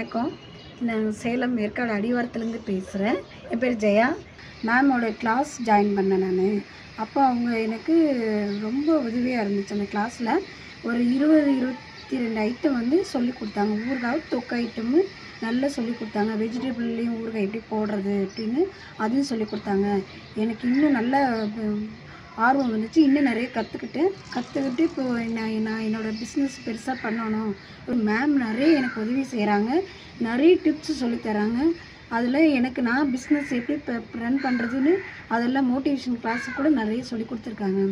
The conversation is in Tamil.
வணக்கம். நான் சேலம் ஏற்காடு அடிவாரத்துலேருந்து பேசுகிறேன். என் பேர் ஜெயா. மேமோட கிளாஸ் ஜாயின் பண்ணேன் நான். அப்போ அவங்க எனக்கு ரொம்ப உதவியாக இருந்துச்சு. அந்த கிளாஸில் ஒரு 22 ஐட்டம் வந்து சொல்லிக் கொடுத்தாங்க. ஊறுகாய், தொக்கு ஐட்டமு நல்லா சொல்லிக் கொடுத்தாங்க. வெஜிடபிள்லேயும் ஊறுகாய் எப்படி போடுறது அப்படின்னு அதையும் சொல்லிக் கொடுத்தாங்க. எனக்கு இன்னும் நல்ல ஆர்வம் வந்துச்சு. இன்னும் நிறைய கற்றுக்கிட்டு இப்போது நான் என்னோடய பிஸ்னஸ் பெருசாக பண்ணணும். ஒரு மேம் நிறைய எனக்கு உதவி செய்கிறாங்க. நிறைய டிப்ஸ் சொல்லித்தராங்க. அதில் எனக்கு நான் பிஸ்னஸ் எப்படி ரன் பண்ணுறதுன்னு அதெல்லாம் மோட்டிவேஷன் கிளாஸு கூட நிறைய சொல்லி கொடுத்துருக்காங்க.